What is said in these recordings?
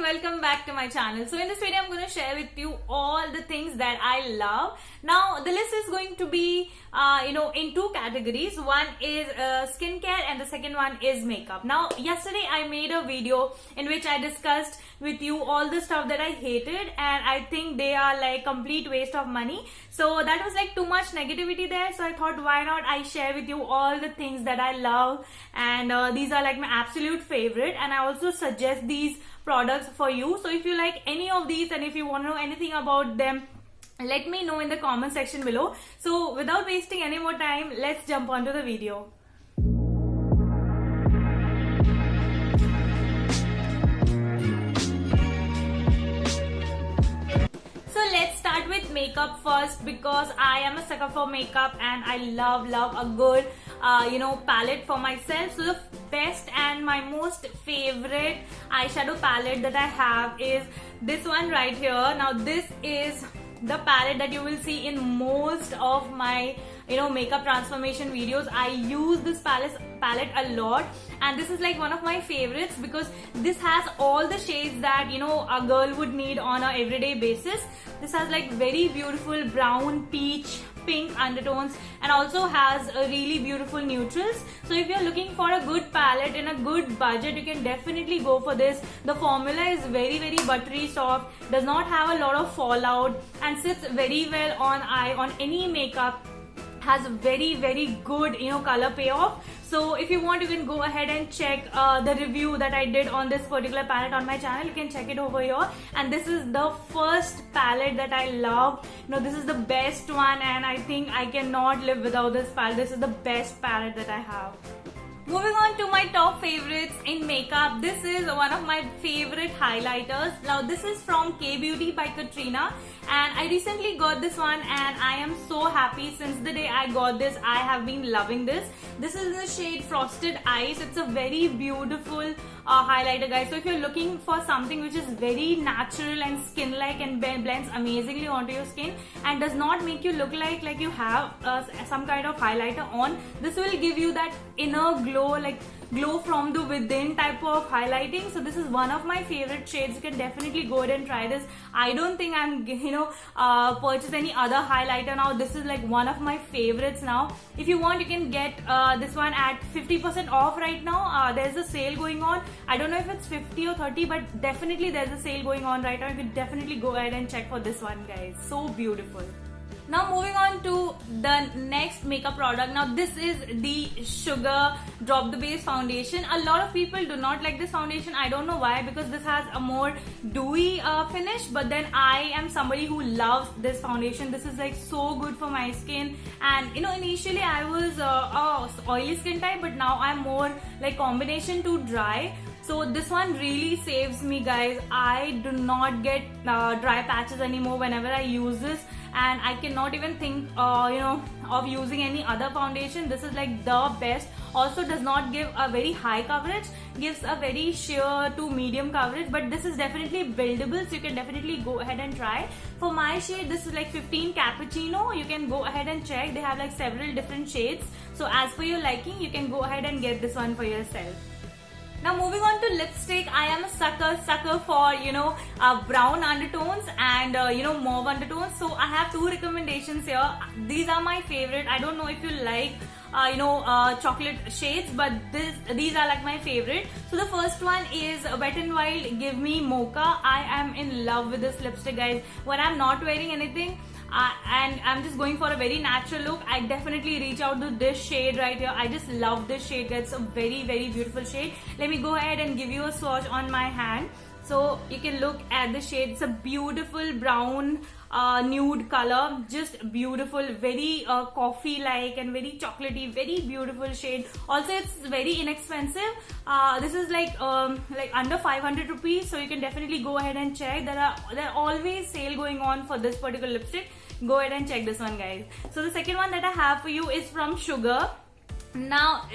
welcome back to my channel. So in this video I'm going to share with you all the things that I love. Now the list is going to be in two categories. One is skincare and the second one is makeup. Now yesterday I made a video in which I discussed with you all the stuff that I hated and I think they are like complete waste of money. So that was like too much negativity there, so I thought why not I share with you all the things that I love, and these are like my absolute favorite, and I also suggest these products for you. So if you like any of these and if you want to know anything about them, let me know in the comment section below. So without wasting any more time, let's jump onto the video. So let's start with makeup first, because I am a sucker for makeup and I love a good palette for myself. So the best and my most favorite eyeshadow palette that I have is this one right here. Now this is the palette that you will see in most of my makeup transformation videos. I use this palette a lot, and this is like one of my favorites because this has all the shades that a girl would need on a everyday basis. This has like very beautiful brown, peach, pink undertones, and also has a really beautiful neutrals. So if you're looking for a good palette in a good budget, you can definitely go for this. The formula is very buttery soft, does not have a lot of fallout, and sits very well on eye, on any makeup. Has very good color payoff. So if you want, you can go ahead and check the review that I did on this particular palette on my channel. You can check it over here, and this is the first palette that I love. This is the best one, and I think I cannot live without this palette. This is the best palette that I have. Moving on to my top favorites in makeup, this is one of my favorite highlighters. Now this is from K Beauty by Katrina, and I recently got this one and I am so happy. Since the day I got this, I have been loving this. This is the shade Frosted Ice. It's a very beautiful highlighter, guys. So if you're looking for something which is very natural and skin-like and blends amazingly onto your skin and does not make you look like you have some kind of highlighter on, this will give you that inner glow, like glow from the within type of highlighting. So this is one of my favorite shades. You can definitely go ahead and try this. I don't think I'm purchase any other highlighter now. This is like one of my favorites now. If you want, you can get this one at 50% off right now. There's a sale going on. I don't know if it's 50 or 30, but definitely there's a sale going on right now. You can definitely go ahead and check for this one, guys. So beautiful. Now moving on to the next makeup product. Now this is the Sugar Drop the Base foundation. A lot of people do not like this foundation. I don't know why, because this has a more dewy finish, but then I am somebody who loves this foundation. This is like so good for my skin, and initially I was oily skin type, but now I'm more like combination to dry. So this one really saves me, guys. I do not get dry patches anymore whenever I use this, and I cannot even think of using any other foundation. This is like the best. Also does not give a very high coverage, gives a very sheer to medium coverage, but this is definitely buildable, so you can definitely go ahead and try. For my shade, this is like 15 Cappuccino. You can go ahead and check. They have like several different shades, so as per your liking, you can go ahead and get this one for yourself. Now moving on to lipstick, I am a sucker for brown undertones and mauve undertones. So I have two recommendations here. These are my favorite. I don't know if you like chocolate shades, but these are like my favorite. So the first one is Wet n Wild Give Me Mocha. I am in love with this lipstick, guys. When I'm not wearing anything and I'm just going for a very natural look, I definitely reach out to this shade right here. I just love this shade, guys. It's a very beautiful shade. Let me go ahead and give you a swatch on my hand so you can look at the shade. It's a beautiful brown nude color, just beautiful, very coffee like and very chocolatey, very beautiful shade. Also it's very inexpensive. This is like under 500 rupees, so you can definitely go ahead and check. There are always sale going on for this particular lipstick. Go ahead and check this one, guys. So the second one that I have for you is from Sugar. Now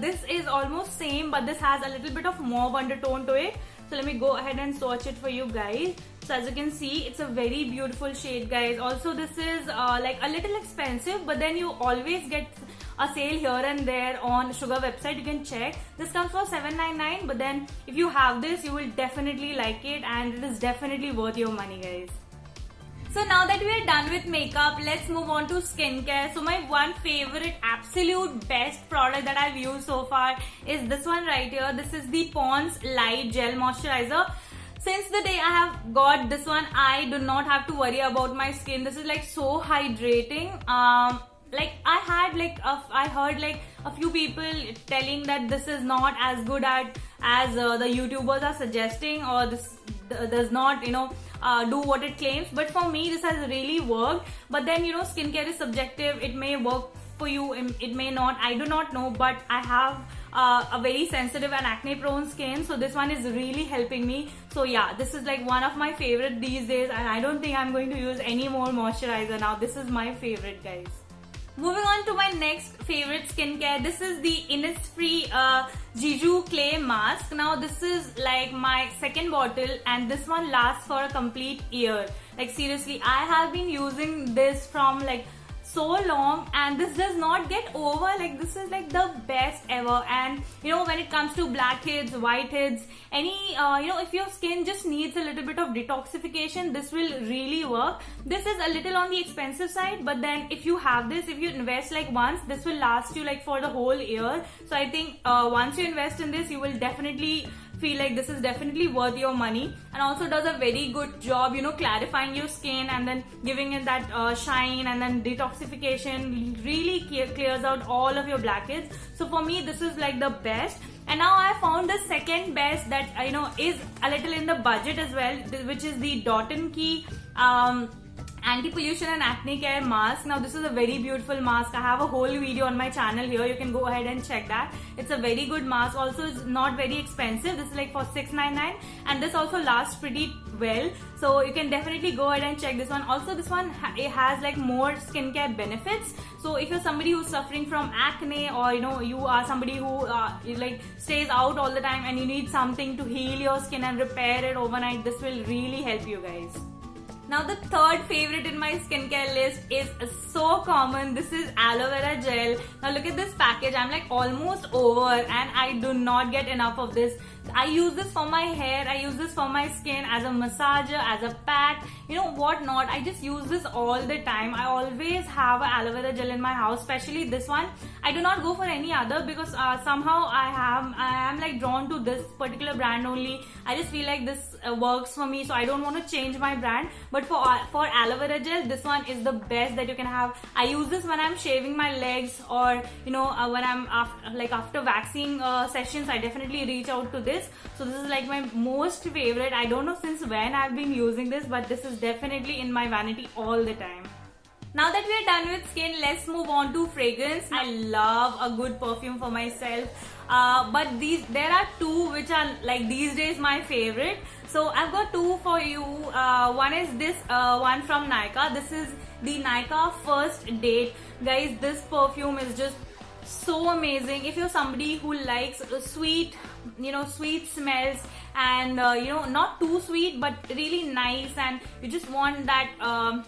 this is almost same, but this has a little bit of mauve undertone to it. So let me go ahead and swatch it for you guys. So as you can see, it's a very beautiful shade, guys. Also this is like a little expensive, but then you always get a sale here and there on Sugar website. You can check. This comes for $7.99, but then if you have this, you will definitely like it, and it is definitely worth your money, guys. So now that we are done with makeup, let's move on to skincare. So my one favorite, absolute best product that I've used so far is this one right here. This is the Pond's Light Gel Moisturizer. Since the day I have got this one, I do not have to worry about my skin. This is like so hydrating. Like I heard like a few people telling that this is not as good as the YouTubers are suggesting, or this does not, do what it claims. But for me, this has really worked. But then, skincare is subjective. It may work for you, it may not. I do not know, but I have a very sensitive and acne prone skin, so this one is really helping me. So yeah, this is like one of my favorite these days, and I don't think I'm going to use any more moisturizer now. This is my favorite, guys. Moving on to my next favorite skincare. This is the Innisfree Jeju Clay Mask. Now this is like my second bottle, and this one lasts for a complete year. Like seriously, I have been using this from like so long, and this does not get over. Like this is like the best ever. And when it comes to blackheads, whiteheads, any if your skin just needs a little bit of detoxification, this will really work. This is a little on the expensive side, but then if you have this, if you invest like once, this will last you like for the whole year. So I think once you invest in this, you will definitely feel like this is definitely worth your money, and also does a very good job clarifying your skin and then giving it that shine, and then detoxification really clears out all of your blackheads. So for me, this is like the best. And now I found the second best that is a little in the budget as well, which is the Dot & Key Anti-Pollution and Acne Care Mask. Now this is a very beautiful mask. I have a whole video on my channel here. You can go ahead and check that. It's a very good mask. Also, it's not very expensive. This is like for $6.99, and this also lasts pretty well. So you can definitely go ahead and check this one. Also, this one it has like more skincare benefits. So if you're somebody who's suffering from acne, or you are somebody who like stays out all the time and you need something to heal your skin and repair it overnight, this will really help you, guys. Now the third favorite in my skincare list is so common. This is aloe vera gel. Now look at this package. I'm like almost over, and I do not get enough of this. I use this for my hair, I use this for my skin, as a massager, as a pack, what not. I just use this all the time. I always have an aloe vera gel in my house, especially this one. I do not go for any other because somehow I am like drawn to this particular brand only. I just feel like this works for me, so I don't want to change my brand. But for aloe vera gel, this one is the best that you can have. I use this when I'm shaving my legs, or when I'm after waxing sessions. I definitely reach out to this. So this is like my most favorite. I don't know since when I've been using this, but this is definitely in my vanity all the time. Now that we are done with skin, let's move on to fragrance. I love a good perfume for myself, but there are two which are like these days my favorite. So I've got two for you. One is this one from Nykaa. This is the Nykaa First Date. Guys, this perfume is just so amazing. If you're somebody who likes sweet smells, and not too sweet but really nice, and you just want that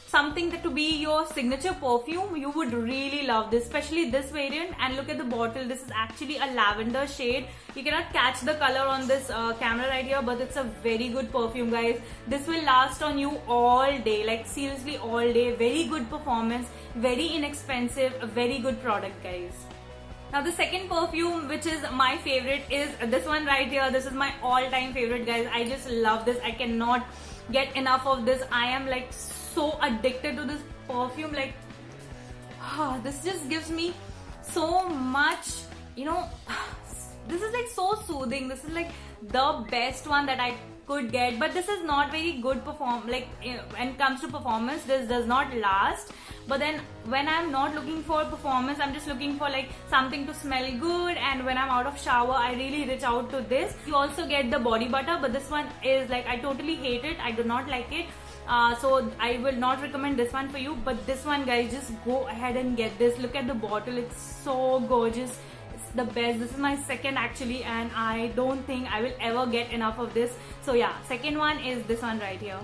something that to be your signature perfume, you would really love this, especially this variant. And look at the bottle. This is actually a lavender shade. You cannot catch the color on this camera right here, but it's a very good perfume, guys. This will last on you all day, like seriously all day. Very good performance, very inexpensive, a very good product, guys. Now the second perfume, which is my favorite, is this one right here. This is my all-time favorite, guys. I just love this. I cannot get enough of this. I am like so addicted to this perfume. Like this just gives me so much, this is like so soothing. This is like the best one that I could get, but this is not very good when it comes to performance. This does not last. But then when I'm not looking for performance, I'm just looking for like something to smell good, and when I'm out of shower, I really reach out to this. You also get the body butter, but this one is like, I totally hate it. I do not like it. So I will not recommend this one for you, but this one, guys, just go ahead and get this. Look at the bottle. It's so gorgeous. It's the best. This is my second actually, and I don't think I will ever get enough of this. So yeah, second one is this one right here.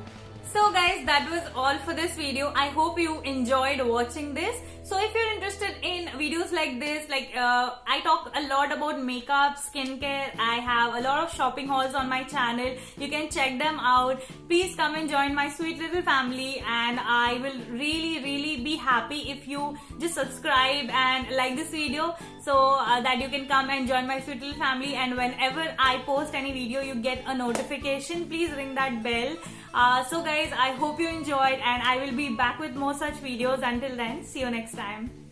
So guys, that was all for this video. I hope you enjoyed watching this. So if you're interested in videos like this, I talk a lot about makeup, skincare. I have a lot of shopping hauls on my channel. You can check them out. Please come and join my sweet little family, and I will really be happy if you just subscribe and like this video, so that you can come and join my sweet little family, and whenever I post any video you get a notification. Please ring that bell. So guys, I hope you enjoyed, and I will be back with more such videos. Until then, see you next time.